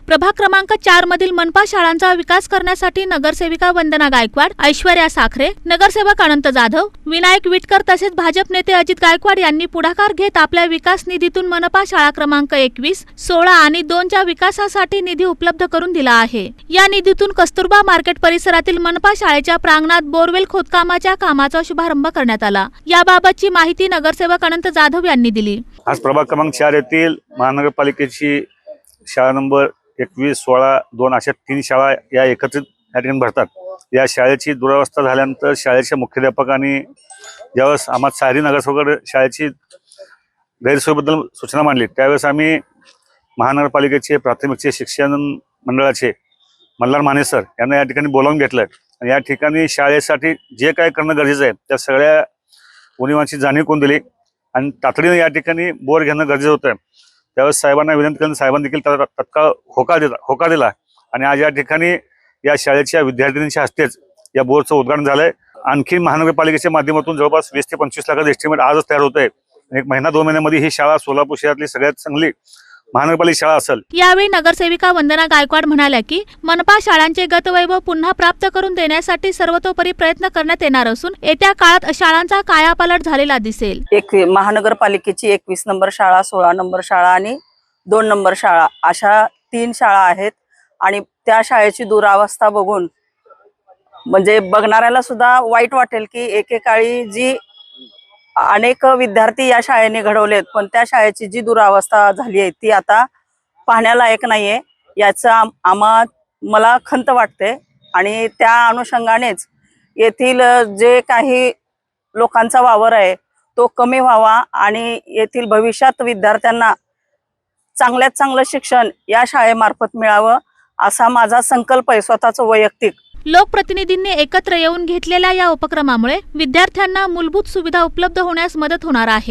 प्रभाग क्रमांक 4 मधील मनपा शाळांचा विकास करण्यासाठी नगरसेविका वंदना गायकवाड, ऐश्वर्या साखरे, नगरसेवक अनंत जाधव, विनायक विटकर तसेच भाजप नेते अजित गायकवाड यांनी पुढाकार घेत आपल्या विकास निधीतून मनपा शाळा क्रमांक 21, 16 आणि 2 च्या विकासासाठी निधी उपलब्ध करून दिला आहे। या निधीतून कस्तुरबा मार्केट परिसरातील मनपा शाळेच्या प्रांगणात बोरवेल खोदकामाच्या कामाचा शुभारंभ करण्यात आला। याबाबतची माहिती नगरसेवक अनंत जाधव यांनी दिली। आज प्रभाग क्रमांक 4 येथील महानगरपालिकेची शाळा नंबर 21, 16, 2 अशा 3 शाळा या एकत्रित या ठिकाणी भरतात। या शाळेची दुरावस्था झाल्यानंतर शाळेच्या मुख्याध्यापकांनी ज्यावेळेस आम्हाला सारी नगरसेवक शाळेची गैरसोयीबद्दल सूचना मांडली, त्यावेळेस आम्ही महानगरपालिकेचे प्राथमिकचे शिक्षण मंडळाचे मल्हार माने सर यांना या ठिकाणी बोलावून घेतलं आणि या ठिकाणी शाळेसाठी जे काय करणं गरजेचं आहे त्या सगळ्या उणिवांची जाणीव करून दिली आणि तातडीने या ठिकाणी बोर घेणं गरजेचं होतं। त्यावेळेस साहेबांना विनंती केली, साहेबांनी देखील त्याला तत्काळ होकार दिला आणि आज या ठिकाणी या शाळेच्या विद्यार्थिनींच्या हस्तेच या बोरचं उद्घाटन झालंय। आणखी महानगरपालिकेच्या माध्यमातून जवळपास 20 ते 25 लाखाचं एस्टिमेट आजच तयार होत आहे। 1 महिना 2 महिन्यामध्ये ही शाळा सोलापूर शहरातली सगळ्यात चांगली महानगरपालिका शाळा असेल। यावेळी नगरसेविका वंदना गायकवाड म्हणाल्या की मनपा शाळांचे गतवैभव पुन्हा प्राप्त करून देण्यासाठी सर्वतोपरी प्रयत्न करण्यात येणार असून येत्या काळात शाळांचा कायापालट झालेला दिसेल। महानगरपालिकेची 21 नंबर शाळा, 16 नंबर शाळा आणि 2 नंबर शाळा अशा 3 शाळा आहेत आणि त्या शाळेची दुरावस्था बघून म्हणजे बघणाऱ्याला सुद्धा वाईट वाटेल की एकेकाळी जी अनेक विद्यार्थी या शाळेने घडवलेत, पण त्या शाळेची जी दुरावस्था झाली आहे ती आता पाहण्यालायक नाहीये। याचं मला खंत वाटते आणि त्या अनुषंगानेच येथील जे काही लोकांचा वावर आहे तो कमी व्हावा आणि येथील भविष्यात विद्यार्थ्यांना चांगल्यात चांगलं शिक्षण या शाळेमार्फत मिळावं असा माझा संकल्प आहे स्वतःचा वैयक्तिक। लोकप्रतिनिधींनी एकत्र येऊन घेतलेल्या या उपक्रमामुळे विद्यार्थ्यांना मूलभूत सुविधा उपलब्ध होण्यास मदत होणार आहे।